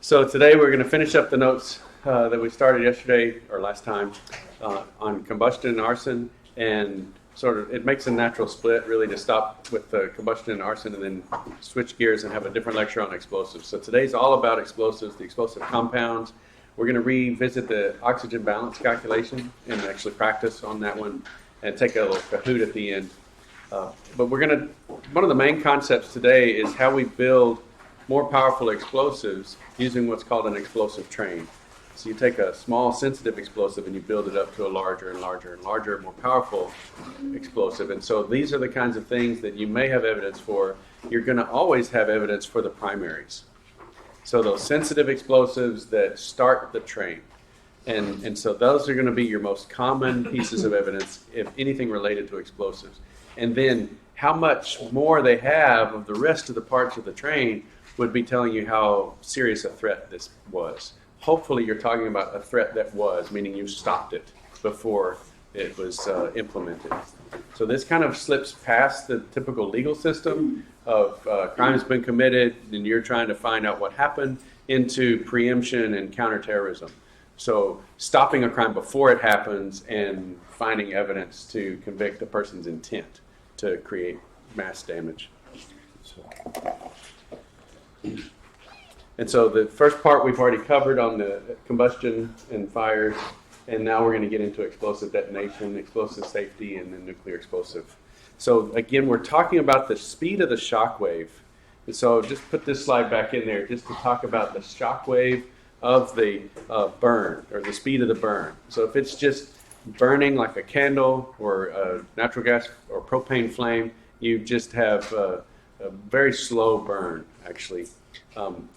So today we're going to finish up the notes that we started yesterday or last time on combustion and arson, and sort of it makes a natural split really to stop with the combustion and arson and then switch gears and have a different lecture on explosives. So today's all about explosives, the explosive compounds. We're going to revisit the oxygen balance calculation and actually practice on that one and take a little Kahoot at the end. But one of the main concepts today is how we build more powerful explosives using what's called an explosive train. So you take a small sensitive explosive and you build it up to a larger and larger and larger, more powerful explosive. And so these are the kinds of things that you may have evidence for. You're going to always have evidence for the primaries. So those sensitive explosives that start the train. And so those are going to be your most common pieces of evidence, if anything related to explosives. And then how much more they have of the rest of the parts of the train would be telling you how serious a threat this was. Hopefully you're talking about a threat that was, meaning you stopped it before it was implemented. So this kind of slips past the typical legal system of crime has been committed and you're trying to find out what happened into preemption and counterterrorism. So stopping a crime before it happens and finding evidence to convict the person's intent to create mass damage. And so the first part we've already covered on the combustion and fires, and now we're going to get into explosive detonation, explosive safety, and then nuclear explosive. So again, we're talking about the speed of the shock wave. And so just put this slide back in there just to talk about the shock wave of the burn, or the speed of the burn. So if it's just burning like a candle or a natural gas or propane flame, you just have a very slow burn, actually.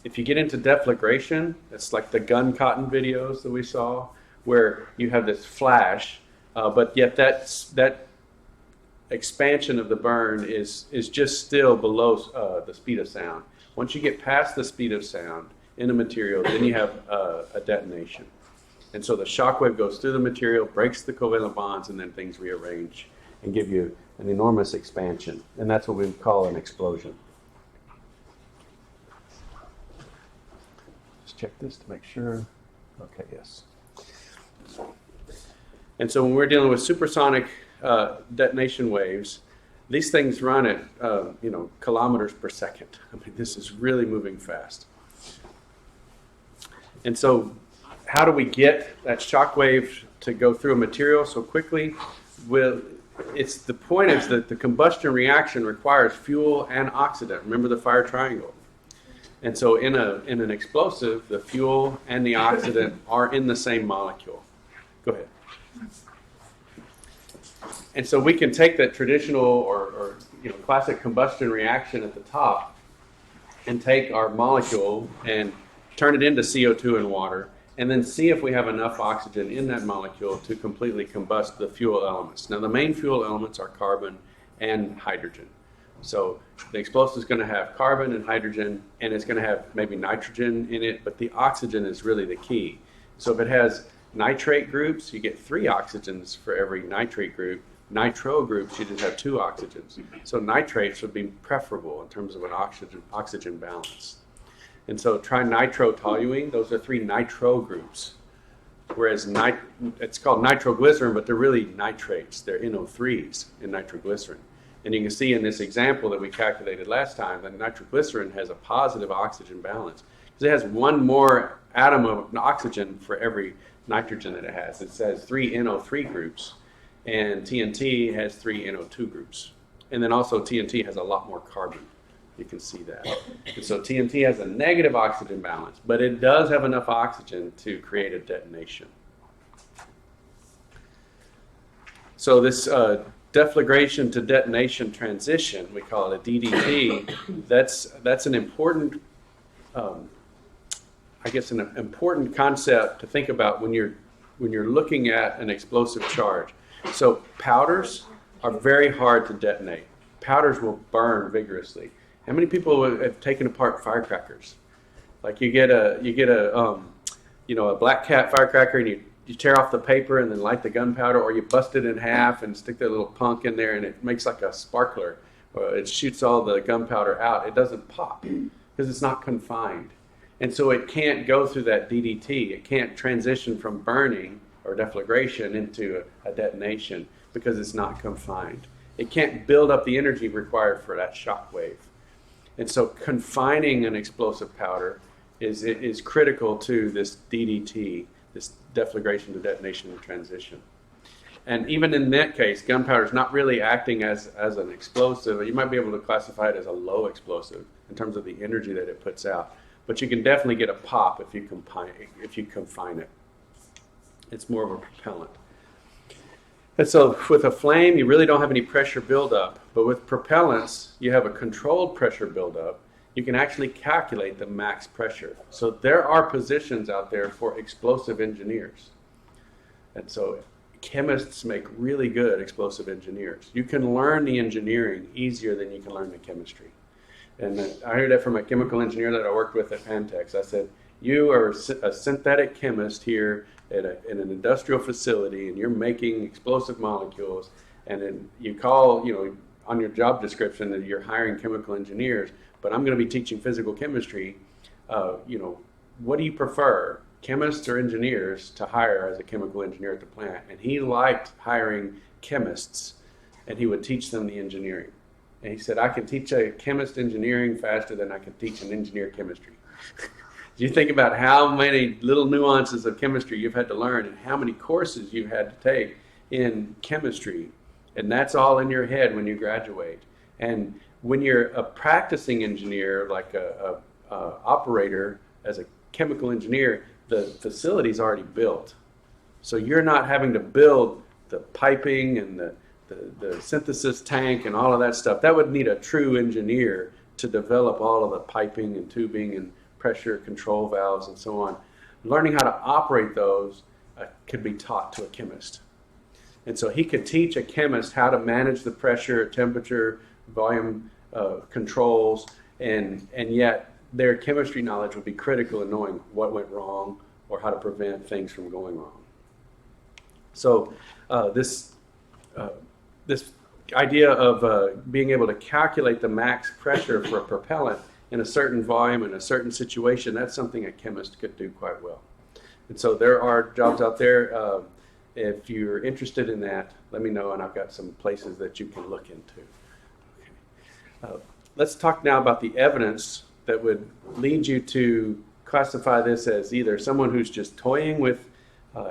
If you get into deflagration, it's like the gun cotton videos that we saw, where you have this flash, but yet that expansion of the burn is just still below the speed of sound. Once you get past the speed of sound in a material, then you have a detonation. And so the shock wave goes through the material, breaks the covalent bonds, and then things rearrange and give you an enormous expansion. And that's what we call an explosion. Just check this to make sure. Okay, yes. And so when we're dealing with supersonic detonation waves, these things run at kilometers per second. I mean, this is really moving fast. And so how do we get that shock wave to go through a material so quickly? The point is that the combustion reaction requires fuel and oxidant. Remember the fire triangle. And so in an explosive, the fuel and the oxidant are in the same molecule. Go ahead. And so we can take that traditional or classic combustion reaction at the top and take our molecule and turn it into CO2 and water, and then see if we have enough oxygen in that molecule to completely combust the fuel elements. Now, the main fuel elements are carbon and hydrogen. So the explosive is going to have carbon and hydrogen, and it's going to have maybe nitrogen in it, but the oxygen is really the key. So if it has nitrate groups, you get 3 oxygens for every nitrate group. Nitro groups, you just have 2 oxygens. So nitrates would be preferable in terms of an oxygen balance. And so trinitrotoluene, those are 3 nitro groups. Whereas it's called nitroglycerin, but they're really nitrates. They're NO3s in nitroglycerin. And you can see in this example that we calculated last time that nitroglycerin has a positive oxygen balance. Because it has 1 more atom of oxygen for every nitrogen that it has. It has 3 NO3 groups, and TNT has 3 NO2 groups. And then also TNT has a lot more carbon. You can see that. And so TNT has a negative oxygen balance, but it does have enough oxygen to create a detonation. So this deflagration to detonation transition, we call it a DDT, that's an important, an important concept to think about when you're looking at an explosive charge. So powders are very hard to detonate. Powders will burn vigorously. How many people have taken apart firecrackers? Like you get a black cat firecracker and you tear off the paper and then light the gunpowder, or you bust it in half and stick that little punk in there and it makes like a sparkler. Or it shoots all the gunpowder out. It doesn't pop because it's not confined. And so it can't go through that DDT. It can't transition from burning or deflagration into a detonation because it's not confined. It can't build up the energy required for that shock wave. And so confining an explosive powder is critical to this DDT, this deflagration to detonation transition. And even in that case, gunpowder is not really acting as an explosive. You might be able to classify it as a low explosive in terms of the energy that it puts out. But you can definitely get a pop if you confine it. It's more of a propellant. And so with a flame, you really don't have any pressure buildup. But with propellants, you have a controlled pressure buildup. You can actually calculate the max pressure. So there are positions out there for explosive engineers. And so chemists make really good explosive engineers. You can learn the engineering easier than you can learn the chemistry. And I heard that from a chemical engineer that I worked with at Pantex. I said, you are a synthetic chemist here in an industrial facility, and you're making explosive molecules, and then you call, on your job description that you're hiring chemical engineers, but I'm going to be teaching physical chemistry. What do you prefer, chemists or engineers, to hire as a chemical engineer at the plant? And he liked hiring chemists, and he would teach them the engineering. And he said, I can teach a chemist engineering faster than I can teach an engineer chemistry. You think about how many little nuances of chemistry you've had to learn and how many courses you've had to take in chemistry. And that's all in your head when you graduate. And when you're a practicing engineer, like a operator as a chemical engineer, the facility's already built. So you're not having to build the piping and the synthesis tank and all of that stuff. That would need a true engineer to develop all of the piping and tubing and pressure control valves and so on. Learning how to operate those could be taught to a chemist. And so he could teach a chemist how to manage the pressure, temperature, volume controls, and yet their chemistry knowledge would be critical in knowing what went wrong or how to prevent things from going wrong. So this idea of being able to calculate the max pressure for a propellant in a certain volume in a certain situation, that's something a chemist could do quite well. And so there are jobs out there. If you're interested in that, let me know, and I've got some places that you can look into. Okay. Let's talk now about the evidence that would lead you to classify this as either someone who's just toying with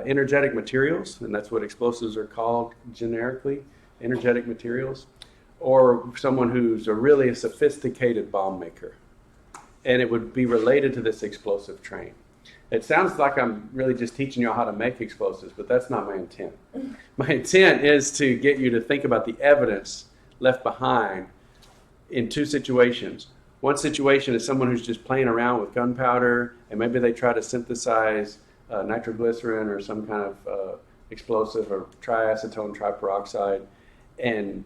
energetic materials, and that's what explosives are called generically, energetic materials, or someone who's a sophisticated bomb maker. And it would be related to this explosive train. It sounds like I'm really just teaching you how to make explosives, but that's not my intent. My intent is to get you to think about the evidence left behind in two situations. One situation is someone who's just playing around with gunpowder, and maybe they try to synthesize nitroglycerin or some kind of explosive, or triacetone triperoxide, and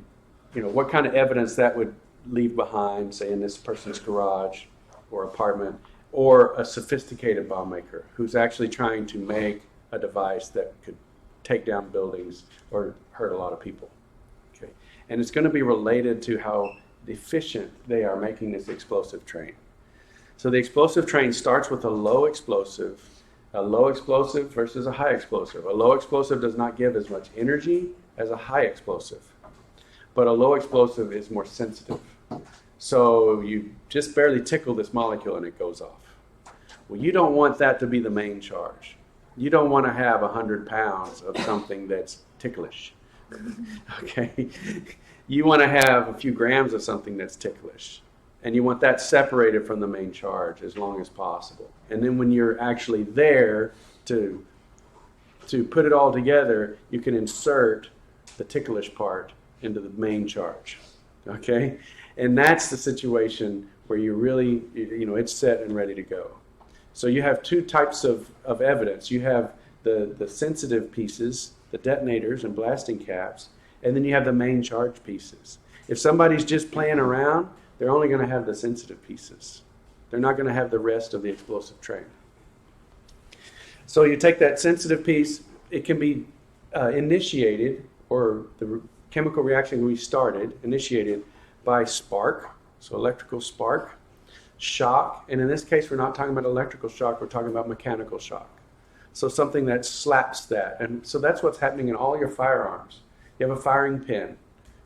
what kind of evidence that would leave behind, say in this person's garage or apartment, or a sophisticated bomb maker who's actually trying to make a device that could take down buildings or hurt a lot of people. Okay, and it's going to be related to how efficient they are making this explosive train. So the explosive train starts with a low explosive versus a high explosive. A low explosive does not give as much energy as a high explosive, but a low explosive is more sensitive. So you just barely tickle this molecule and it goes off. Well, you don't want that to be the main charge. You don't want to have 100 pounds of something that's ticklish. Okay? You want to have a few grams of something that's ticklish. And you want that separated from the main charge as long as possible. And then when you're actually there to put it all together, you can insert the ticklish part into the main charge. Okay? And that's the situation where you really, it's set and ready to go. So you have two types of evidence. You have the sensitive pieces, the detonators and blasting caps, and then you have the main charge pieces. If somebody's just playing around, they're only going to have the sensitive pieces. They're not going to have the rest of the explosive train. So you take that sensitive piece, it can be initiated, or the chemical reaction initiated by spark, so electrical spark. shock, and in this case, we're not talking about electrical shock, we're talking about mechanical shock. So something that slaps that. And so that's what's happening in all your firearms. You have a firing pin,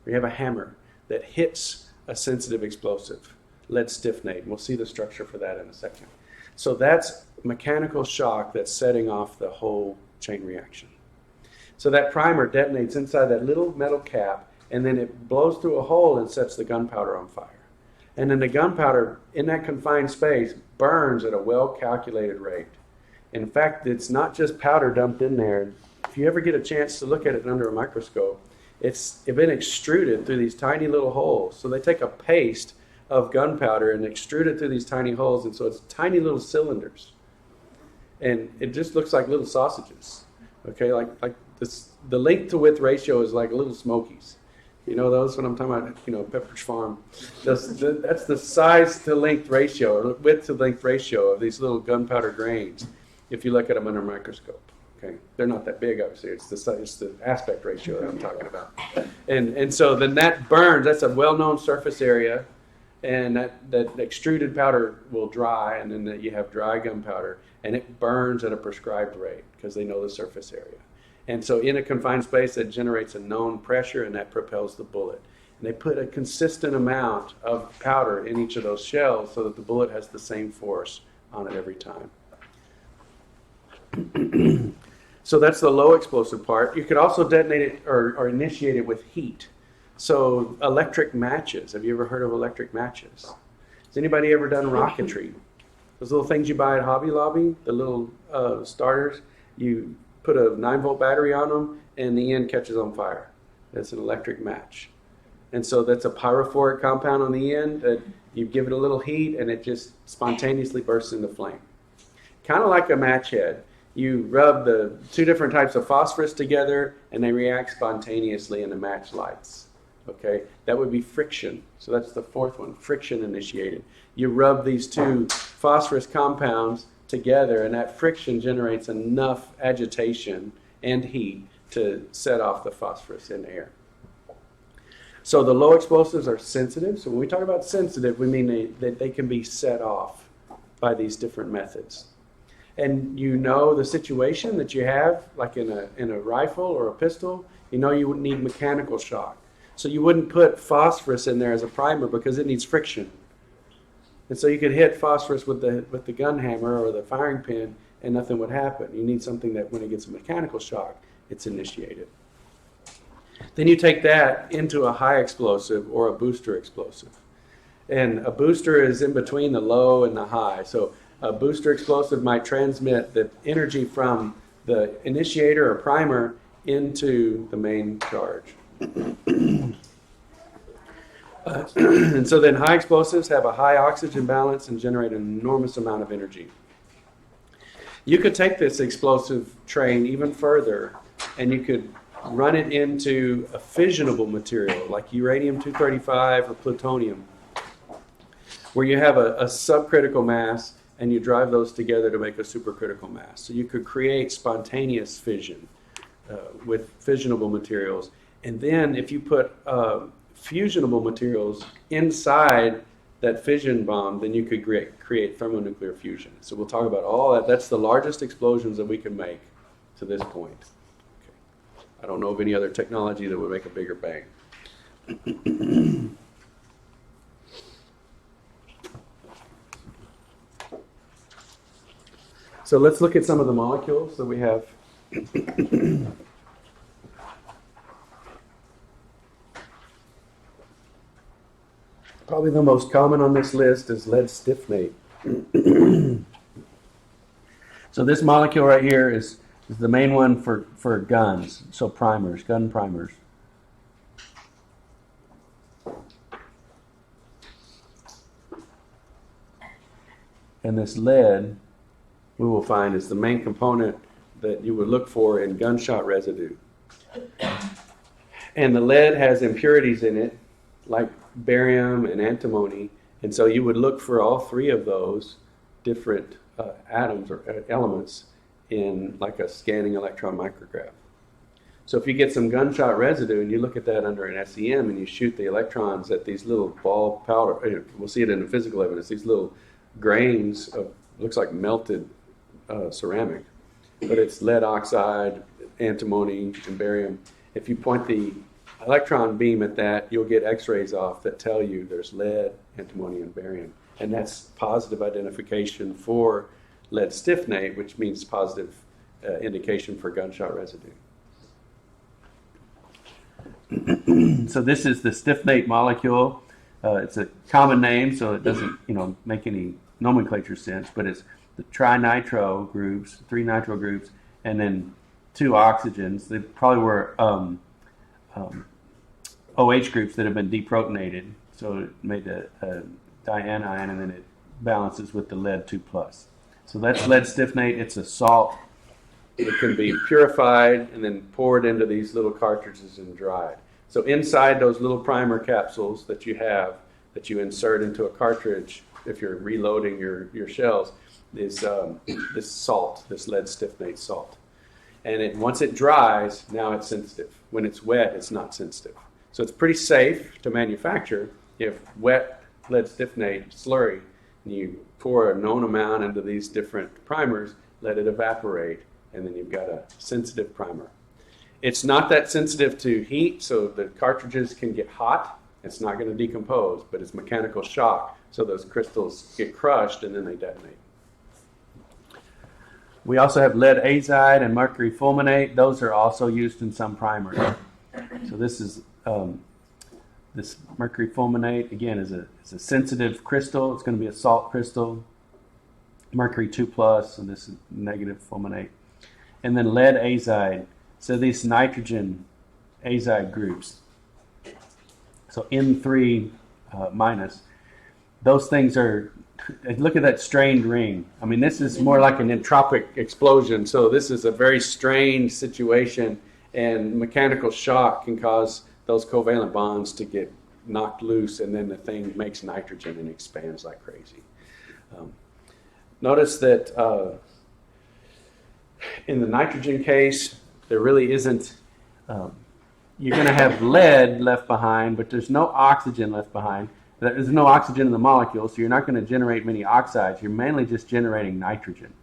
or you have a hammer that hits a sensitive explosive, lead stiffenate. We'll see the structure for that in a second. So that's mechanical shock that's setting off the whole chain reaction. So that primer detonates inside that little metal cap, and then it blows through a hole and sets the gunpowder on fire. And then the gunpowder in that confined space burns at a well-calculated rate. In fact, it's not just powder dumped in there. If you ever get a chance to look at it under a microscope, it's been extruded through these tiny little holes. So they take a paste of gunpowder and extrude it through these tiny holes, and so it's tiny little cylinders. And it just looks like little sausages. Okay, like this, the length to width ratio is like little Smokies. You know those when I'm talking about, Pepperidge Farm. That's the size to length ratio, or width to length ratio of these little gunpowder grains. If you look at them under a microscope, okay, they're not that big, obviously. It's the aspect ratio that I'm talking about. And so then that burns. That's a well-known surface area, and that extruded powder will dry, and then you have dry gunpowder, and it burns at a prescribed rate because they know the surface area. And so in a confined space, that generates a known pressure, and that propels the bullet. And they put a consistent amount of powder in each of those shells so that the bullet has the same force on it every time. So that's the low explosive part. You could also detonate it or initiate it with heat. So electric matches. Have you ever heard of electric matches? Has anybody ever done rocketry? Those little things you buy at Hobby Lobby, the little starters, you put a 9-volt battery on them, and the end catches on fire. That's an electric match. And so that's a pyrophoric compound on the end that you give it a little heat, and it just spontaneously bursts into flame. Kind of like a match head. You rub the two different types of phosphorus together, and they react spontaneously in the match lights. Okay, that would be friction. So that's the fourth one, friction initiated. You rub these two phosphorus compounds together, and that friction generates enough agitation and heat to set off the phosphorus in the air. So the low explosives are sensitive. So when we talk about sensitive, we mean that they can be set off by these different methods. And you know the situation that you have, like in a rifle or a pistol, you would need mechanical shock. So you wouldn't put phosphorus in there as a primer because it needs friction. And so you could hit phosphorus with the gun hammer or the firing pin, and nothing would happen. You need something that when it gets a mechanical shock, it's initiated. Then you take that into a high explosive or a booster explosive. And a booster is in between the low and the high. So a booster explosive might transmit the energy from the initiator or primer into the main charge. And so then high explosives have a high oxygen balance and generate an enormous amount of energy. You could take this explosive train even further, and you could run it into a fissionable material like uranium-235 or plutonium, where you have a subcritical mass, and you drive those together to make a supercritical mass. So you could create spontaneous fission with fissionable materials. And then if you put fusionable materials inside that fission bomb, then you could create thermonuclear fusion. So we'll talk about all that. That's the largest explosions that we can make to this point. Okay. I don't know of any other technology that would make a bigger bang. So let's look at some of the molecules that we have. Probably the most common on this list is lead stiffenate. So this molecule right here is the main one for guns, so primers, gun primers. And this lead, we will find, is the main component that you would look for in gunshot residue. And the lead has impurities in it, like barium and antimony, and so you would look for all three of those different atoms or elements in like a scanning electron micrograph. So if you get some gunshot residue and you look at that under an SEM and you shoot the electrons at these little ball powder, we'll see it in the physical evidence, these little grains of, looks like melted ceramic, but it's lead oxide, antimony, and barium. If you point the electron beam at that, you'll get x-rays off that tell you there's lead, antimony, and barium. And that's positive identification for lead stiffnate, which means positive indication for gunshot residue. So this is the stiffnate molecule. It's a common name, so it doesn't, make any nomenclature sense, but it's the trinitro groups, 3 nitro groups, and then 2 oxygens. They probably were OH groups that have been deprotonated, so it made a dianion, and then it balances with the lead 2+. So that's lead stiffnate. It's a salt. It can be purified and then poured into these little cartridges and dried. So inside those little primer capsules that you have, that you insert into a cartridge if you're reloading your shells, is this salt, this lead stiffnate salt. And once it dries, now it's sensitive. When it's wet, it's not sensitive. So it's pretty safe to manufacture. If wet lead stiffnate slurry, and you pour a known amount into these different primers, let it evaporate, and then you've got a sensitive primer. It's not that sensitive to heat, so the cartridges can get hot. It's not going to decompose, but it's mechanical shock, so those crystals get crushed and then they detonate. We also have lead azide and mercury fulminate. Those are also used in some primers. So this is this mercury fulminate, again, is a sensitive crystal. It's going to be a salt crystal. Mercury 2+, and this is negative fulminate. And then lead azide. So these nitrogen azide groups. So N3 minus. Those things are, look at that strained ring. I mean, this is more like an entropic explosion. So this is a very strained situation, and mechanical shock can cause those covalent bonds to get knocked loose, and then the thing makes nitrogen and expands like crazy. Notice that in the nitrogen case, there really isn't, you're going to have lead left behind, but there's no oxygen left behind. There's no oxygen in the molecule, so you're not going to generate many oxides. You're mainly just generating nitrogen.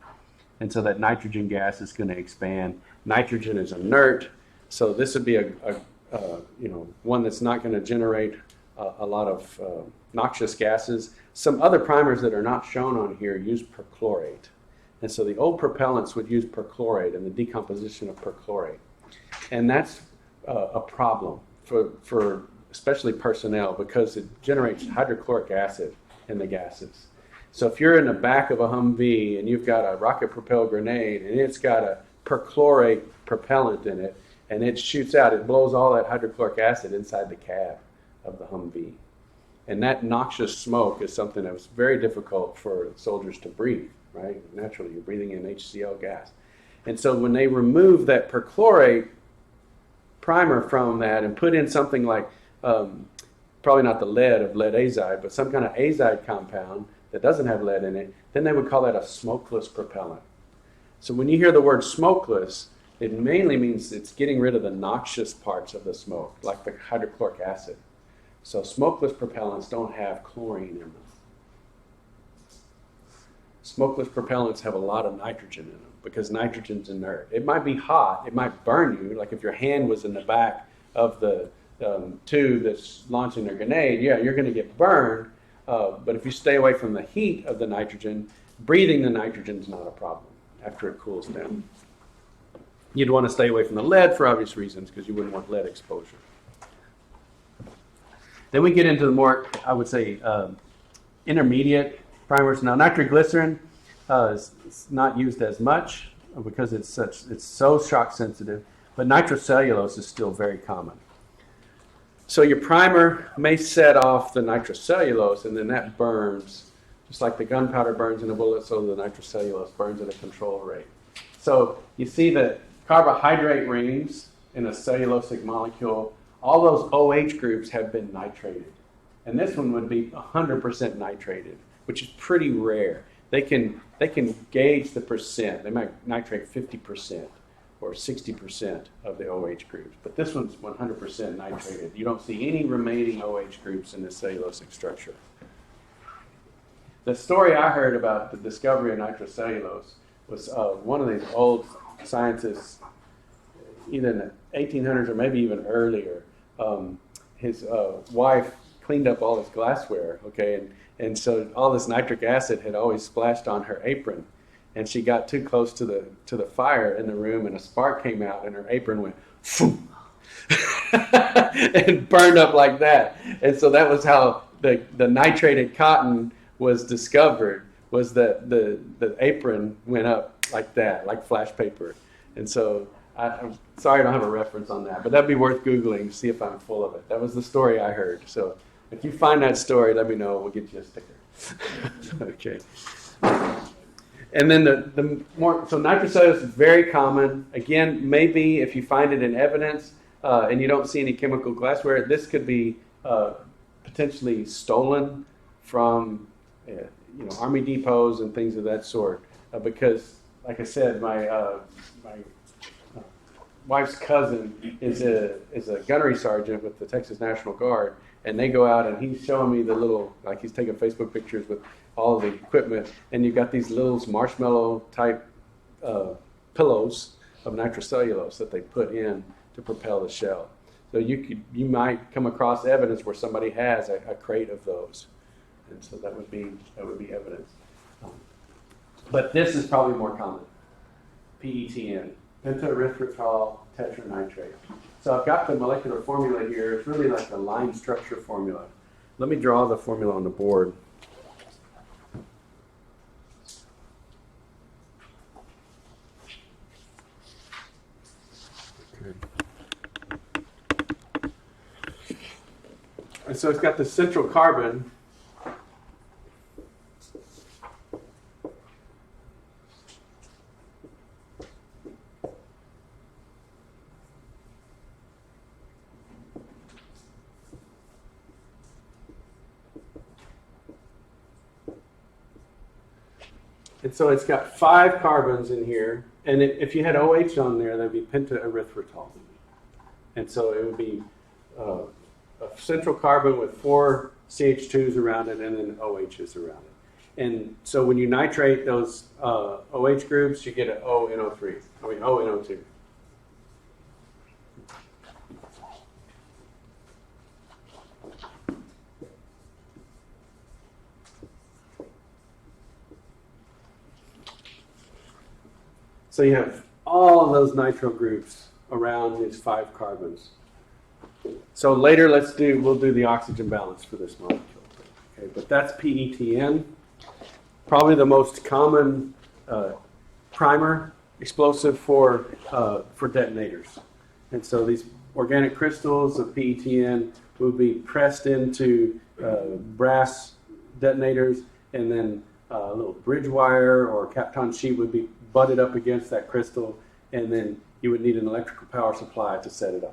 And so that nitrogen gas is going to expand. Nitrogen is inert, so this would be one that's not going to generate a lot of noxious gases. Some other primers that are not shown on here use perchlorate. And so the old propellants would use perchlorate and the decomposition of perchlorate. And that's a problem for especially personnel, because it generates hydrochloric acid in the gases. So if you're in the back of a Humvee and you've got a rocket-propelled grenade and it's got a perchlorate propellant in it, and it shoots out, it blows all that hydrochloric acid inside the cab of the Humvee. And that noxious smoke is something that was very difficult for soldiers to breathe, right? Naturally, you're breathing in HCl gas. And so when they remove that perchlorate primer from that and put in something like, probably not the lead of lead azide, but some kind of azide compound that doesn't have lead in it, then they would call that a smokeless propellant. So when you hear the word smokeless, it mainly means it's getting rid of the noxious parts of the smoke, like the hydrochloric acid. So smokeless propellants don't have chlorine in them. Smokeless propellants have a lot of nitrogen in them because nitrogen's inert. It might be hot, it might burn you, like if your hand was in the back of the tube that's launching a grenade, yeah, you're going to get burned, but if you stay away from the heat of the nitrogen, breathing the nitrogen is not a problem after it cools down. You'd want to stay away from the lead for obvious reasons, because you wouldn't want lead exposure. Then we get into the more, I would say, intermediate primers. Now, nitroglycerin is not used as much because it's so shock sensitive, but nitrocellulose is still very common. So your primer may set off the nitrocellulose, and then that burns, just like the gunpowder burns in a bullet, so the nitrocellulose burns at a control rate. So you see the carbohydrate rings in a cellulosic molecule, all those OH groups have been nitrated. And this one would be 100% nitrated, which is pretty rare. They can gauge the percent. They might nitrate 50%. or 60% of the OH groups. But this one's 100% nitrated. You don't see any remaining OH groups in the cellulosic structure. The story I heard about the discovery of nitrocellulose was one of these old scientists, either in the 1800s or maybe even earlier. His wife cleaned up all his glassware, okay, and so all this nitric acid had always splashed on her apron, and she got too close to the fire in the room, and a spark came out, and her apron went phoom, and burned up like that. And so that was how the nitrated cotton was discovered, was that the apron went up like that, like flash paper. And so I'm sorry I don't have a reference on that, but that'd be worth Googling to see if I'm full of it. That was the story I heard. So if you find that story, let me know. We'll get you a sticker. Okay. And then so nitrocellulose is very common. Again, maybe if you find it in evidence and you don't see any chemical glassware, this could be potentially stolen from army depots and things of that sort. Because, like I said, my wife's cousin is a gunnery sergeant with the Texas National Guard, and they go out and he's showing me the little, like he's taking Facebook pictures with all of the equipment, and you've got these little marshmallow type pillows of nitrocellulose that they put in to propel the shell. So you might come across evidence where somebody has a crate of those, and so that would be evidence. But this is probably more common. PETN, pentaerythritol tetranitrate. So I've got the molecular formula here. It's really like a line structure formula. Let me draw the formula on the board. And so it's got the central carbon. And so it's got 5 carbons in here. And if you had OH on there, that would be pentaerythritol. And so it would be a central carbon with 4 CH2s around it and then OHs around it. And so when you nitrate those OH groups, you get an ONO2. So you have all of those nitro groups around these 5 carbons. So later we'll do the oxygen balance for this molecule. Okay, but that's PETN. Probably the most common primer explosive for detonators. And so these organic crystals of PETN will be pressed into brass detonators, and then a little bridge wire or Kapton sheet would be butted up against that crystal, and then you would need an electrical power supply to set it off.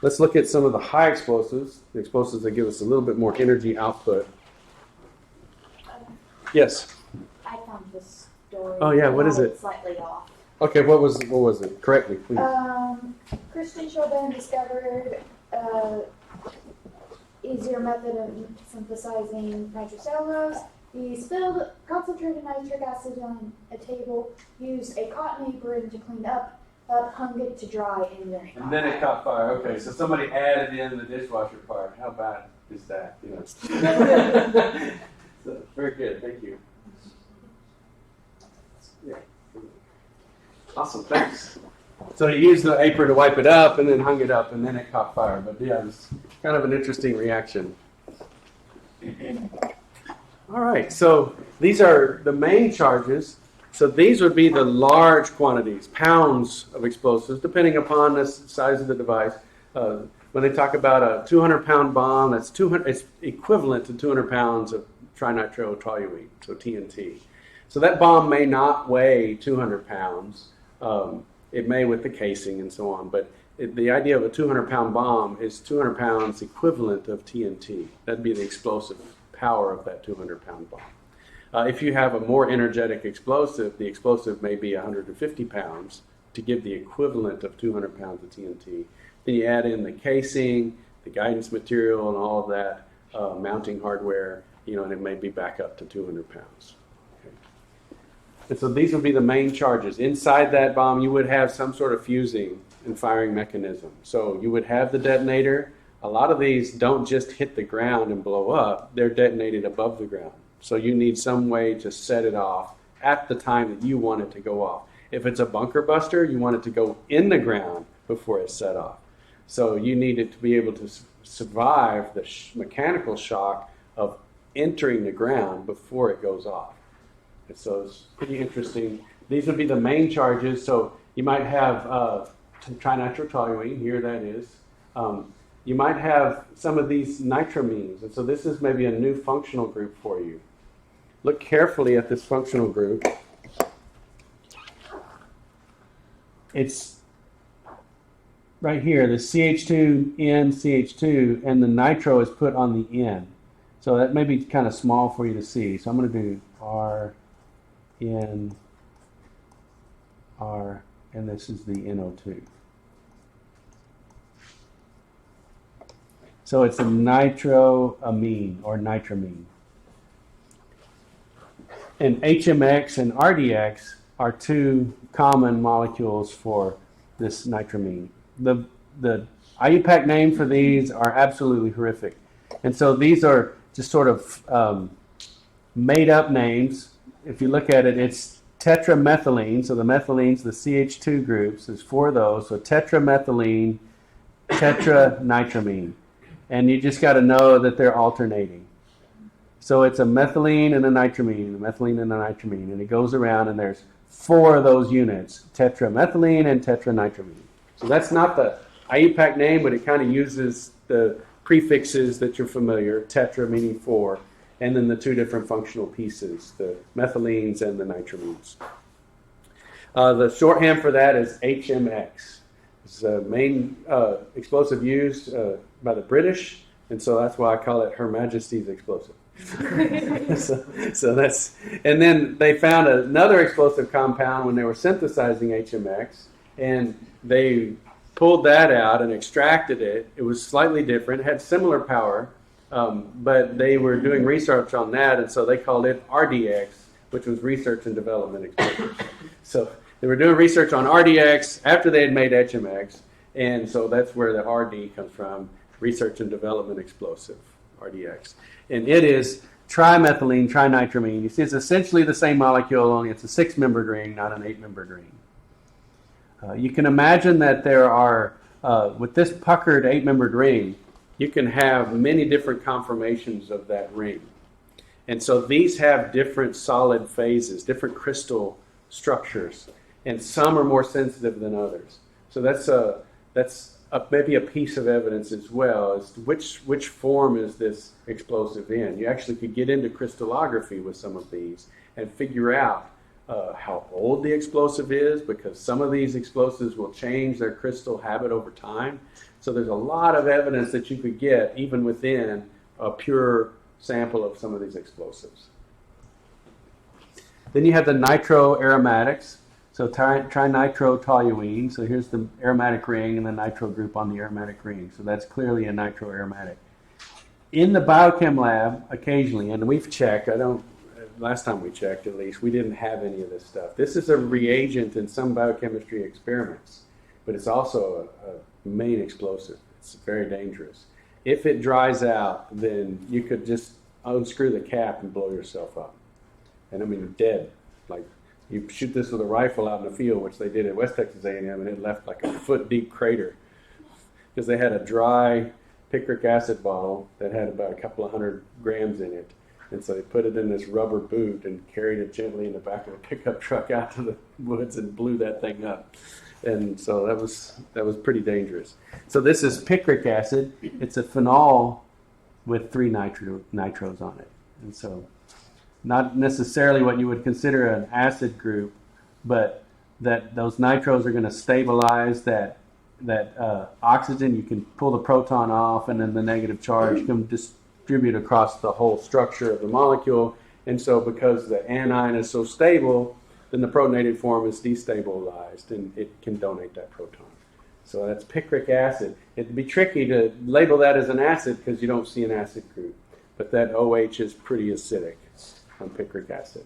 Let's look at some of the high explosives, the explosives that give us a little bit more energy output. Yes? I found this story. Oh yeah, what is it? Slightly off. Okay, what was it? Correct me, please. Christian Chauvin discovered easier method of synthesizing nitrocellulose. He spilled concentrated nitric acid on a table, used a cotton apron to clean up, hung it to dry, and then it caught fire. Okay, so somebody added in the dishwasher part. How bad is that? So, very good, thank you. Yeah. Awesome, thanks. So he used the apron to wipe it up and then hung it up and then it caught fire. But yeah, it's kind of an interesting reaction. All right, so these are the main charges. So these would be the large quantities, pounds of explosives, depending upon the size of the device. When they talk about a 200-pound bomb, it's equivalent to 200 pounds of trinitrotoluene, so TNT. So that bomb may not weigh 200 pounds. It may with the casing and so on, but the idea of a 200-pound bomb is 200 pounds equivalent of TNT. That'd be the explosive power of that 200-pound bomb. If you have a more energetic explosive, the explosive may be 150 pounds to give the equivalent of 200 pounds of TNT. Then you add in the casing, the guidance material, and all of that mounting hardware, and it may be back up to 200 pounds. Okay. And so these would be the main charges. Inside that bomb, you would have some sort of fusing and firing mechanism. So you would have the detonator. A lot of these don't just hit the ground and blow up. They're detonated above the ground. So you need some way to set it off at the time that you want it to go off. If it's a bunker buster, you want it to go in the ground before it's set off. So you need it to be able to survive the mechanical shock of entering the ground before it goes off. And so it's pretty interesting. These would be the main charges. So you might have trinitrotoluene, here that is. You might have some of these nitramines. And so this is maybe a new functional group for you. Look carefully at this functional group. It's right here, the CH2N, CH2, and the nitro is put on the end. So that may be kind of small for you to see. So I'm going to do R, N, R, and this is the NO2. So it's a nitroamine or nitramine. And HMX and RDX are two common molecules for this nitramine. The IUPAC name for these are absolutely horrific. And so these are just sort of made up names. If you look at it, it's tetramethylene. So the methylenes, the CH2 groups, there's 4 of those. So tetramethylene, tetranitramine. And you just got to know that they're alternating. So it's a methylene and a nitramine, a methylene and a nitramine. And it goes around and there's 4 of those units, tetramethylene and tetranitramine. So that's not the IUPAC name, but it kind of uses the prefixes that you're familiar, tetra meaning 4, and then the 2 different functional pieces, the methylenes and the nitramines. The shorthand for that is HMX. It's the main explosive used by the British, and so that's why I call it Her Majesty's Explosive. so that's, and then they found another explosive compound when they were synthesizing HMX, and they pulled that out and extracted it. It was slightly different, had similar power, but they were doing research on that, and so they called it RDX, which was research and development explosive. So they were doing research on RDX after they had made HMX, and so that's where the RD comes from, research and development explosive, RDX. And it is trimethylene, trinitramine. You see, it's essentially the same molecule, only it's a 6-membered ring, not an 8-membered ring. You can imagine that there are, with this puckered 8-membered ring, you can have many different conformations of that ring. And so these have different solid phases, different crystal structures, and some are more sensitive than others. So that's maybe a piece of evidence as well as to which form is this explosive in. You actually could get into crystallography with some of these and figure out how old the explosive is, because some of these explosives will change their crystal habit over time. So there's a lot of evidence that you could get even within a pure sample of some of these explosives. Then you have the nitroaromatics. So trinitrotoluene. So here's the aromatic ring and the nitro group on the aromatic ring. So that's clearly a nitroaromatic. In the biochem lab, occasionally, and we've checked, last time we checked at least, we didn't have any of this stuff. This is a reagent in some biochemistry experiments, but it's also a main explosive. It's very dangerous. If it dries out, then you could just unscrew the cap and blow yourself up. And I mean, dead. Like, you shoot this with a rifle out in the field, which they did at West Texas A&M, and it left like a foot-deep crater because they had a dry picric acid bottle that had about a couple of 100 grams in it. And so they put it in this rubber boot and carried it gently in the back of a pickup truck out to the woods and blew that thing up. And so that was pretty dangerous. So this is picric acid. It's a phenol with 3 nitros on it. And so not necessarily what you would consider an acid group, but that those nitros are going to stabilize that oxygen. You can pull the proton off, and then the negative charge can distribute across the whole structure of the molecule. And so because the anion is so stable, then the protonated form is destabilized, and it can donate that proton. So that's picric acid. It'd be tricky to label that as an acid because you don't see an acid group. But that OH is pretty acidic on picric acid.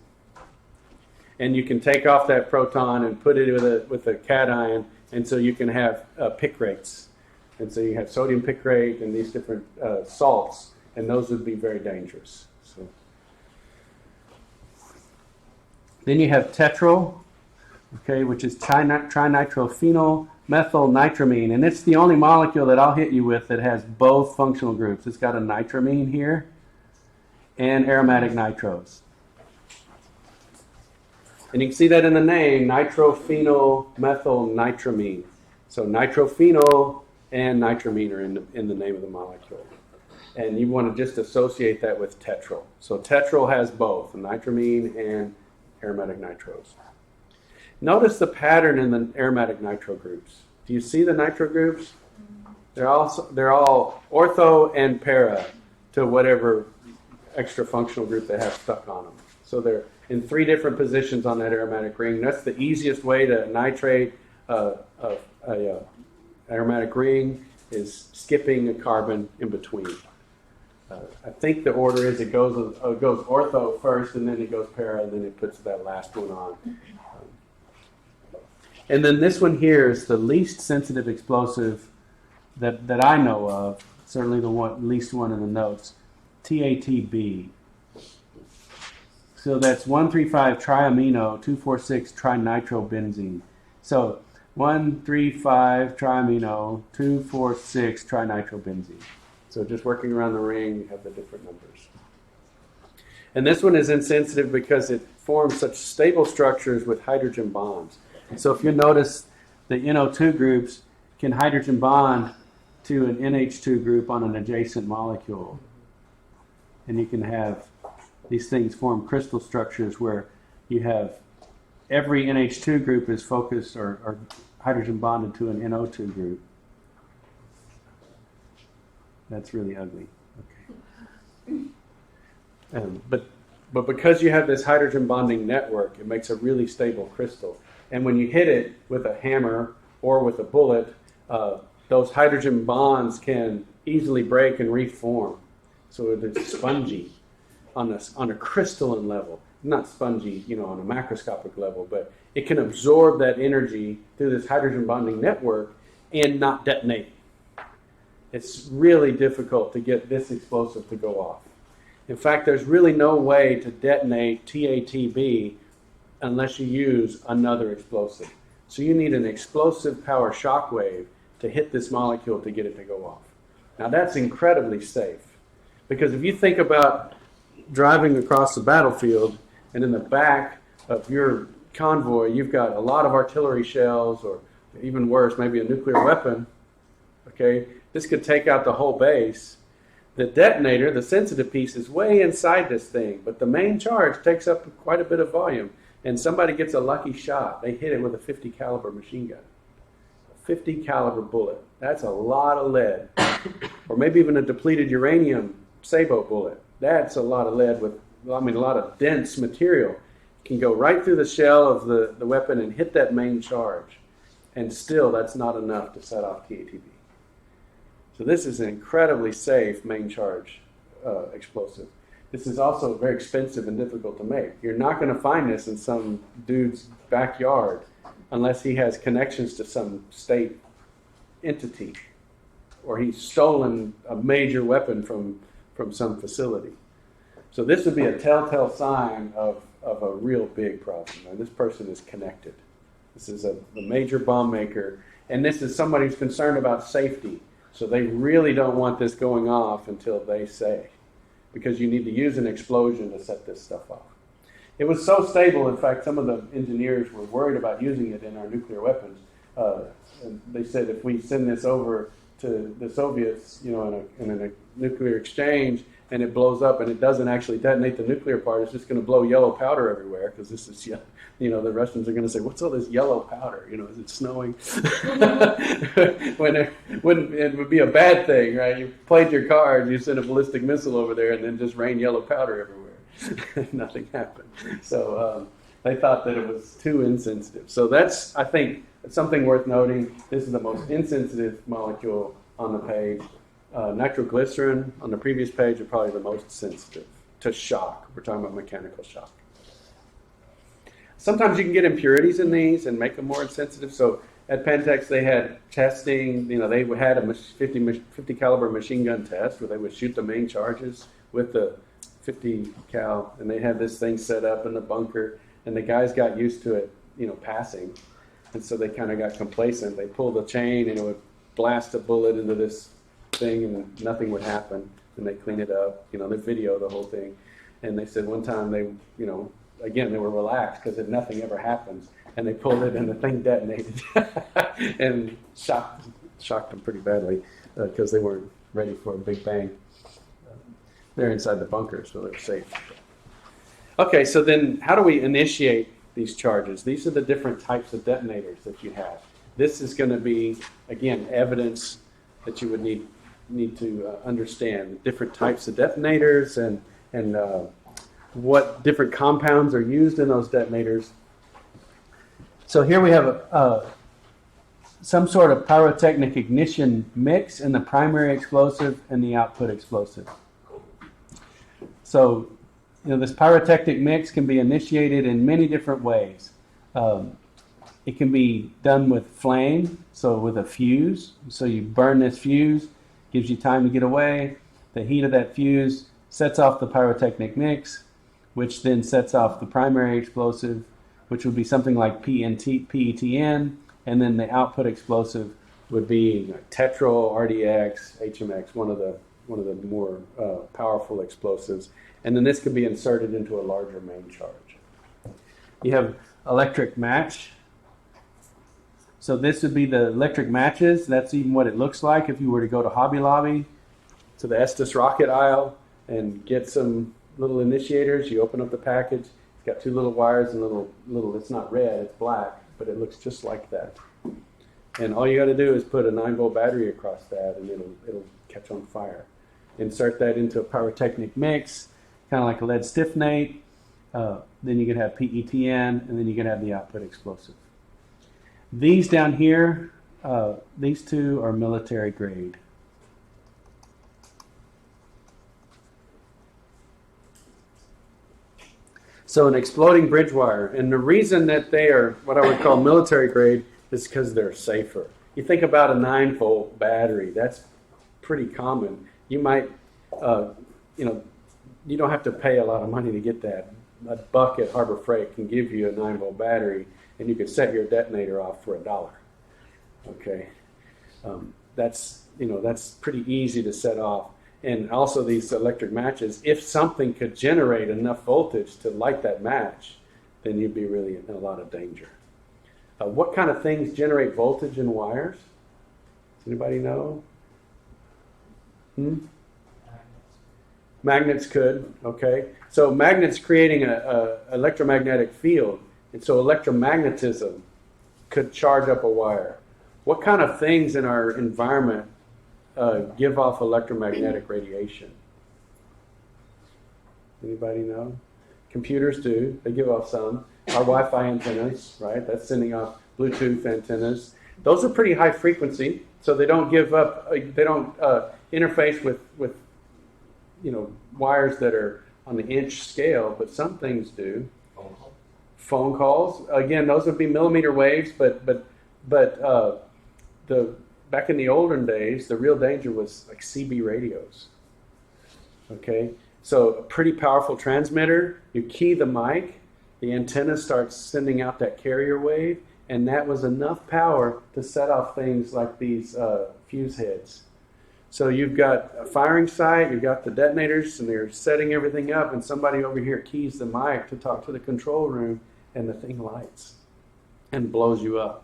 And you can take off that proton and put it with a cation, and so you can have picrates. And so you have sodium picrate and these different salts, and those would be very dangerous. So. Then you have tetryl, okay, which is trinitrophenyl methylnitramine, and it's the only molecule that I'll hit you with that has both functional groups. It's got a nitramine here and aromatic nitros. And you can see that in the name, nitrophenyl methylnitramine. So nitrophenyl and nitramine are in the name of the molecule. And you want to just associate that with tetryl. So tetryl has both, nitramine and aromatic nitros. Notice the pattern in the aromatic nitro groups. Do you see the nitro groups? They're all ortho and para to whatever extra functional group they have stuck on them. So they're in 3 different positions on that aromatic ring. That's the easiest way to nitrate a aromatic ring, is skipping a carbon in between. I think the order is it goes ortho first, and then it goes para, and then it puts that last one on. And then this one here is the least sensitive explosive that I know of, certainly the least one in the notes, TATB. So that's 1,3,5-triamino 2,4,6-trinitrobenzene. So 1,3,5-triamino 2,4,6-trinitrobenzene. So just working around the ring, you have the different numbers. And this one is insensitive because it forms such stable structures with hydrogen bonds. So if you notice, the NO2 groups can hydrogen bond to an NH2 group on an adjacent molecule. And you can have these things form crystal structures where you have every NH2 group is focused or hydrogen bonded to an NO2 group. That's really ugly. Okay. But because you have this hydrogen bonding network, it makes a really stable crystal. And when you hit it with a hammer or with a bullet, those hydrogen bonds can easily break and reform. So it's spongy on a crystalline level. Not spongy, on a macroscopic level, but it can absorb that energy through this hydrogen bonding network and not detonate. It's really difficult to get this explosive to go off. In fact, there's really no way to detonate TATB unless you use another explosive. So you need an explosive power shockwave to hit this molecule to get it to go off. Now that's incredibly safe, because if you think about driving across the battlefield and in the back of your convoy you've got a lot of artillery shells, or even worse, maybe a nuclear weapon, okay, this could take out the whole base. The detonator, the sensitive piece, is way inside this thing, but the main charge takes up quite a bit of volume. And somebody gets a lucky shot. They hit it with a 50 caliber machine gun. A 50 caliber bullet. That's a lot of lead. Or maybe even a depleted uranium sabot bullet. That's a lot of lead with, a lot of dense material. It can go right through the shell of the weapon and hit that main charge. And still, that's not enough to set off TATB. So this is an incredibly safe main charge explosive. This is also very expensive and difficult to make. You're not going to find this in some dude's backyard unless he has connections to some state entity, or he's stolen a major weapon from some facility. So this would be a telltale sign of a real big problem. And this person is connected. This is a major bomb maker, and this is somebody who's concerned about safety. So they really don't want this going off until they say, because you need to use an explosion to set this stuff off. It was so stable, in fact, some of the engineers were worried about using it in our nuclear weapons. And they said if we send this over to the Soviets, in a nuclear exchange, and it blows up, and it doesn't actually detonate the nuclear part. It's just going to blow yellow powder everywhere because this is, the Russians are going to say, "What's all this yellow powder? Is it snowing?" when it would be a bad thing, right? You played your card, you sent a ballistic missile over there, and then just rain yellow powder everywhere. Nothing happened. So they thought that it was too insensitive. So that's, I think, something worth noting. This is the most insensitive molecule on the page. Nitroglycerin on the previous page are probably the most sensitive to shock. We're talking about mechanical shock. Sometimes you can get impurities in these and make them more insensitive. So at Pentex, they had testing. They had a 50 caliber machine gun test where they would shoot the main charges with the 50 cal, and they had this thing set up in the bunker, and the guys got used to it, passing, and so they kind of got complacent. They pulled the chain, and it would blast a bullet into this thing, and nothing would happen. And they clean it up, they video the whole thing, and they said one time they, again, they were relaxed because nothing ever happens, and they pulled it and the thing detonated and shocked them pretty badly because they weren't ready for a big bang. They're inside the bunker, so they're safe. Okay, so then how do we initiate these charges? These are the different types of detonators that you have. This is going to be, again, evidence that you would need to understand different types of detonators and what different compounds are used in those detonators. So here we have some sort of pyrotechnic ignition mix in the primary explosive and the output explosive. So, this pyrotechnic mix can be initiated in many different ways. It can be done with flame, so with a fuse. So you burn this fuse, gives you time to get away. The heat of that fuse sets off the pyrotechnic mix, which then sets off the primary explosive, which would be something like PETN, and then the output explosive would be Tetrol, RDX, HMX, one of the more powerful explosives. And then this could be inserted into a larger main charge. You have electric match. So this would be the electric matches. That's even what it looks like if you were to go to Hobby Lobby, to the Estes rocket aisle, and get some little initiators. You open up the package. It's got two little wires and little. It's not red, it's black, but it looks just like that. And all you got to do is put a 9-volt battery across that, and it'll catch on fire. Insert that into a pyrotechnic mix, kind of like a lead stiffnate. Then you can have PETN, and then you can have the output explosive. These down here, these two are military grade. So an exploding bridge wire, and the reason that they are what I would call military grade is because they're safer. You think about a 9-volt battery, that's pretty common. You might, you don't have to pay a lot of money to get that. A buck at Harbor Freight can give you a 9-volt battery, and you can set your detonator off for $1. Okay, that's pretty easy to set off. And also these electric matches, if something could generate enough voltage to light that match, then you'd be really in a lot of danger. What kind of things generate voltage in wires? Does anybody know? Magnets could, okay. So magnets creating a electromagnetic field, and so electromagnetism could charge up a wire. What kind of things in our environment give off electromagnetic radiation? Anybody know? Computers do. They give off some. Our Wi-Fi antennas, right? That's sending off Bluetooth antennas. Those are pretty high frequency, so they don't give up. They don't interface with wires that are on the inch scale, but some things do. Phone calls. Again, those would be millimeter waves, but back in the olden days, the real danger was like CB radios. Okay, so a pretty powerful transmitter. You key the mic, the antenna starts sending out that carrier wave, and that was enough power to set off things like these fuse heads. So you've got a firing site, you've got the detonators, and they're setting everything up, and somebody over here keys the mic to talk to the control room, and the thing lights and blows you up.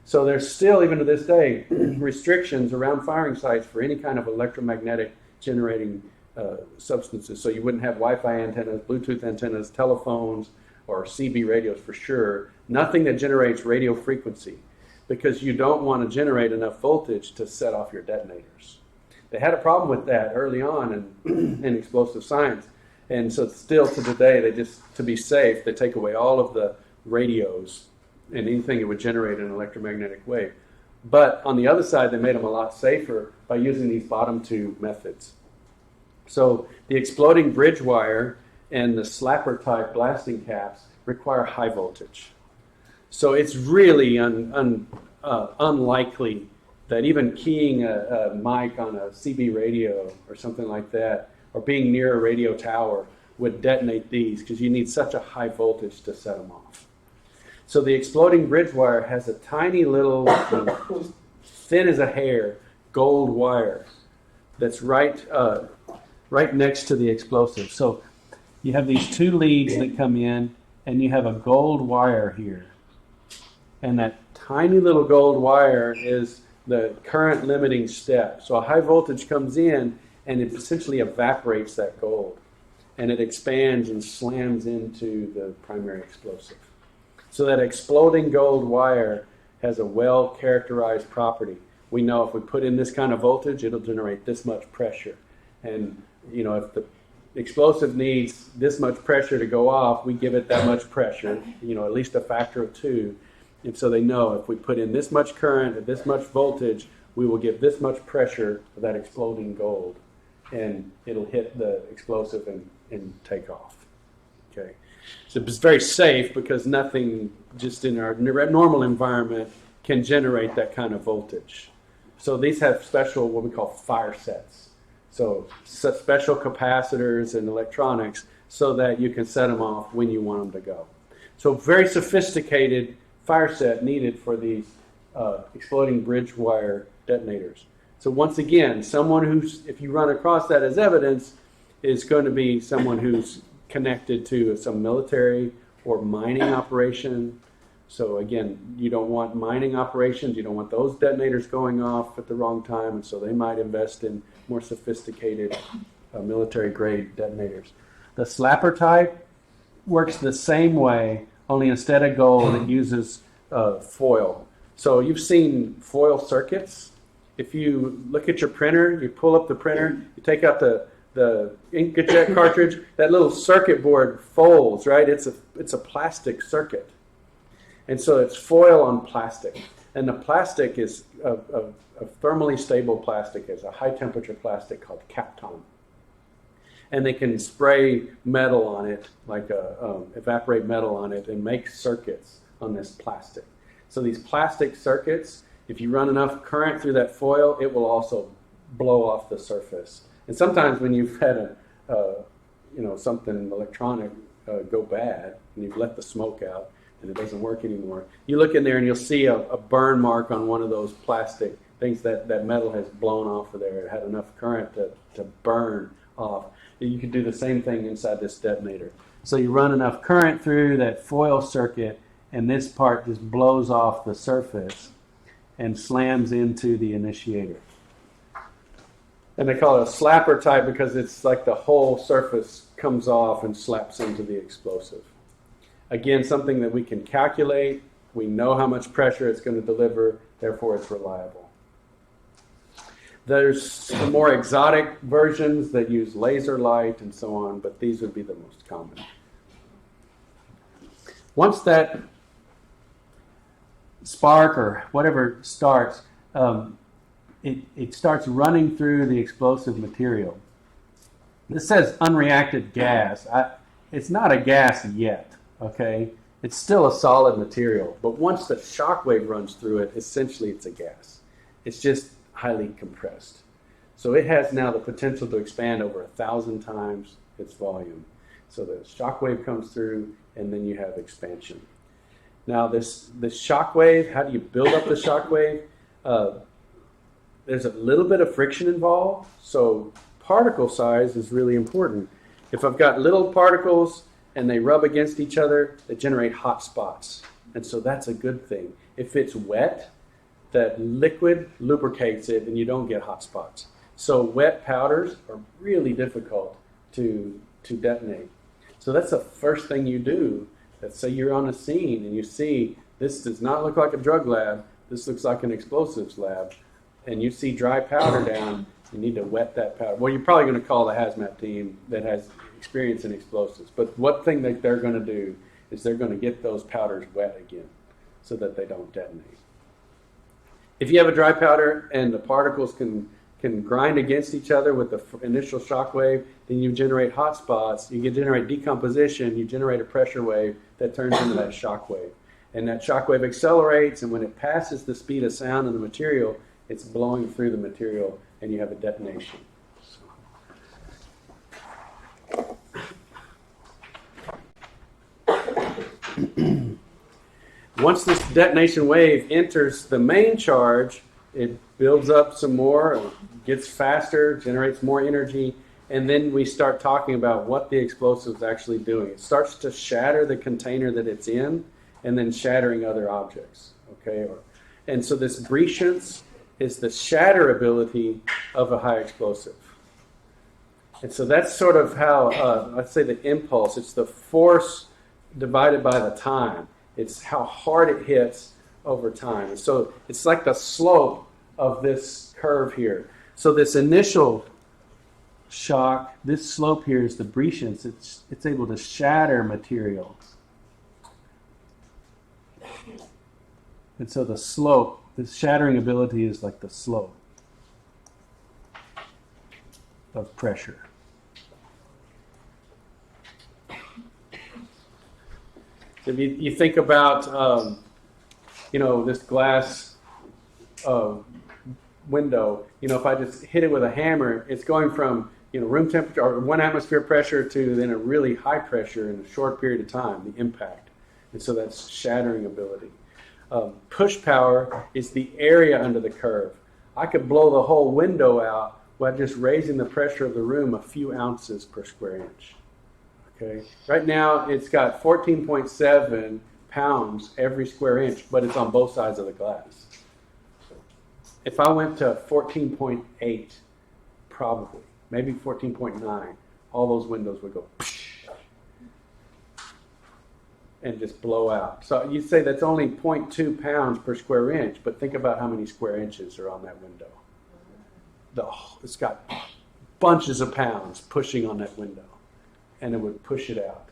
So there's still, even to this day, restrictions around firing sites for any kind of electromagnetic generating substances. So you wouldn't have Wi-Fi antennas, Bluetooth antennas, telephones, or CB radios for sure. Nothing that generates radio frequency, because you don't want to generate enough voltage to set off your detonators. They had a problem with that early on in explosive science. And so still to today, they just, to be safe, they take away all of the radios and anything that would generate an electromagnetic wave. But on the other side, they made them a lot safer by using these bottom two methods. So the exploding bridge wire and the slapper type blasting caps require high voltage. So it's really unlikely that even keying a mic on a CB radio or something like that, or being near a radio tower, would detonate these, because you need such a high voltage to set them off. So the exploding bridge wire has a tiny little, thin as a hair, gold wire that's right next to the explosive. So you have these two leads that come in, and you have a gold wire here. And that tiny little gold wire is the current limiting step. So a high voltage comes in, and it essentially evaporates that gold. And it expands and slams into the primary explosive. So that exploding gold wire has a well-characterized property. We know if we put in this kind of voltage, it'll generate this much pressure. And, if the explosive needs this much pressure to go off, we give it that much pressure, at least a factor of 2. And so they know if we put in this much current at this much voltage, we will give this much pressure to that exploding gold. And it'll hit the explosive and take off. Okay. So it's very safe, because nothing just in our normal environment can generate that kind of voltage. So these have special, what we call fire sets. So special capacitors and electronics so that you can set them off when you want them to go. So very sophisticated fire set needed for these exploding bridge wire detonators. So once again, someone who's, if you run across that as evidence, is going to be someone who's connected to some military or mining operation. So again, you don't want mining operations, you don't want those detonators going off at the wrong time, and so they might invest in more sophisticated military-grade detonators. The slapper type works the same way, only instead of gold, it uses foil. So you've seen foil circuits. If you look at your printer, you pull up the printer, you take out the inkjet cartridge, that little circuit board folds, right? It's a plastic circuit. And so it's foil on plastic. And the plastic is a thermally stable plastic. It's a high temperature plastic called Kapton. And they can spray metal on it, like evaporate metal on it, and make circuits on this plastic. So these plastic circuits, if you run enough current through that foil, it will also blow off the surface. And sometimes when you've had something electronic go bad, and you've let the smoke out, and it doesn't work anymore, you look in there and you'll see a burn mark on one of those plastic things that metal has blown off of there. It had enough current to burn off. You can do the same thing inside this detonator. So you run enough current through that foil circuit, and this part just blows off the surface and slams into the initiator. And they call it a slapper type because it's like the whole surface comes off and slaps into the explosive. Again, something that we can calculate. We know how much pressure it's going to deliver, therefore it's reliable. There's some more exotic versions that use laser light and so on, but these would be the most common. Once that spark or whatever starts, it starts running through the explosive material. This says unreacted gas. It's not a gas yet, okay? It's still a solid material, but once the shockwave runs through it, essentially it's a gas. It's just highly compressed. So it has now the potential to expand over 1,000 times its volume. So the shockwave comes through, and then you have expansion. Now this shockwave, how do you build up the shockwave? There's a little bit of friction involved, so particle size is really important. If I've got little particles and they rub against each other, they generate hot spots. And so that's a good thing. If it's wet, that liquid lubricates it and you don't get hot spots. So wet powders are really difficult to detonate. So that's the first thing you do. Let's say you're on a scene and you see this does not look like a drug lab. This looks like an explosives lab. And you see dry powder down, you need to wet that powder. Well, you're probably going to call the hazmat team that has experience in explosives. But one thing that they're going to do is they're going to get those powders wet again so that they don't detonate. If you have a dry powder and the particles can grind against each other with the initial shock wave, then you generate hot spots, you can generate decomposition, you generate a pressure wave that turns into that shock wave. And that shock wave accelerates, and when it passes the speed of sound in the material, it's blowing through the material, and you have a detonation. Once this detonation wave enters the main charge, it builds up some more, gets faster, generates more energy, and then we start talking about what the explosive is actually doing. It starts to shatter the container that it's in, and then shattering other objects. Okay, and so this brescience is the shatterability of a high explosive. And so that's sort of how, let's say the impulse, it's the force divided by the time. It's how hard it hits over time. And so it's like the slope of this curve here. So this initial shock, this slope here is the brescience. It's able to shatter material. And so the slope, the shattering ability is like the slope of pressure. If you think about, this glass window, if I just hit it with a hammer, it's going from, room temperature or 1 atmosphere pressure to then a really high pressure in a short period of time, the impact. And so that's shattering ability. Push power is the area under the curve. I could blow the whole window out by just raising the pressure of the room a few ounces per square inch. Okay. Right now it's got 14.7 pounds every square inch, but it's on both sides of the glass. If I went to 14.8, probably, maybe 14.9, all those windows would go and just blow out. So you say that's only 0.2 pounds per square inch, but think about how many square inches are on that window. It's got bunches of pounds pushing on that window, and it would push it out.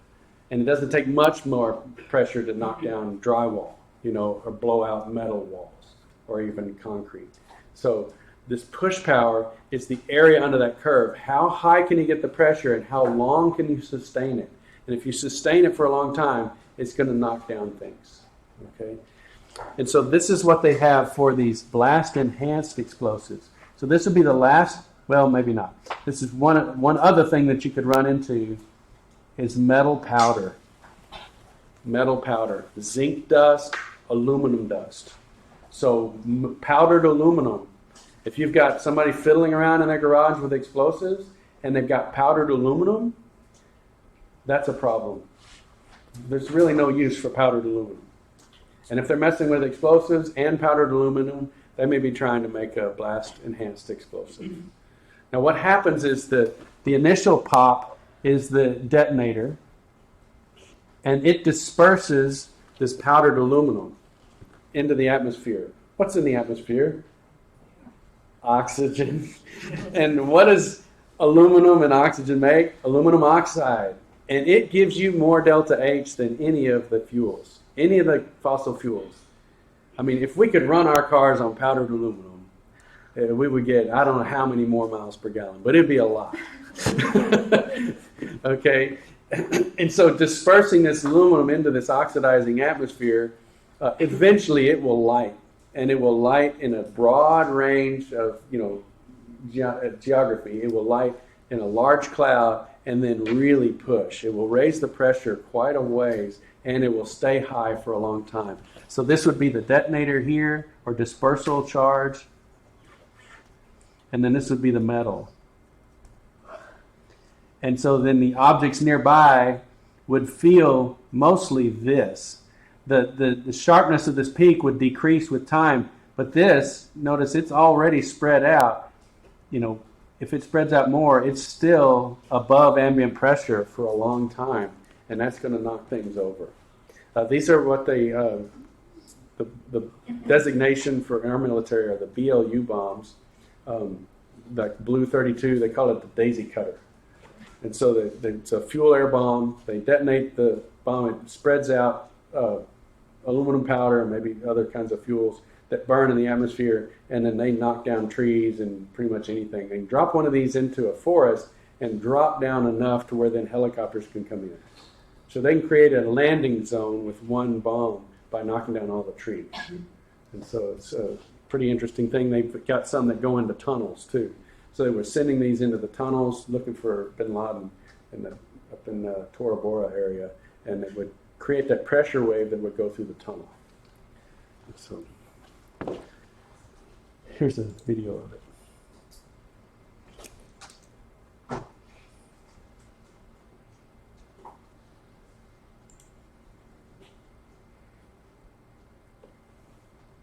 And it doesn't take much more pressure to knock down drywall, or blow out metal walls, or even concrete. So this push power is the area under that curve. How high can you get the pressure, and how long can you sustain it? And if you sustain it for a long time, it's going to knock down things. Okay? And so this is what they have for these blast-enhanced explosives. So this would be the last, well, maybe not. This is one other thing that you could run into is metal powder. Metal powder. Zinc dust, aluminum dust. So powdered aluminum. If you've got somebody fiddling around in their garage with explosives and they've got powdered aluminum, that's a problem. There's really no use for powdered aluminum. And if they're messing with explosives and powdered aluminum, they may be trying to make a blast-enhanced explosive. Now what happens is that the initial pop is the detonator, and it disperses this powdered aluminum into the atmosphere. What's in the atmosphere? Oxygen. And what does aluminum and oxygen make? Aluminum oxide. And it gives you more delta H than any of the fuels, any of the fossil fuels. I mean, if we could run our cars on powdered aluminum, we would get, I don't know how many more miles per gallon, but it'd be a lot. Okay? And so dispersing this aluminum into this oxidizing atmosphere, eventually it will light. And it will light in a broad range of, geography. It will light in a large cloud and then really push. It will raise the pressure quite a ways, and it will stay high for a long time. So this would be the detonator here, or dispersal charge. And then this would be the metal. And so then the objects nearby would feel mostly this. The sharpness of this peak would decrease with time, but this, notice it's already spread out, if it spreads out more, it's still above ambient pressure for a long time, and that's going to knock things over. These are what the designation for our military are the BLU bombs, like Blue 32. They call it the daisy cutter. And so it's a fuel air bomb. They detonate the bomb. It spreads out aluminum powder and maybe other kinds of fuels that burn in the atmosphere, and then they knock down trees and pretty much anything. They drop one of these into a forest and drop down enough to where then helicopters can come in. So they can create a landing zone with one bomb by knocking down all the trees. And so it's a pretty interesting thing. They've got some that go into tunnels too. So they were sending these into the tunnels looking for bin Laden up in the Tora Bora area, and it would create that pressure wave that would go through the tunnel. So here's a video of it.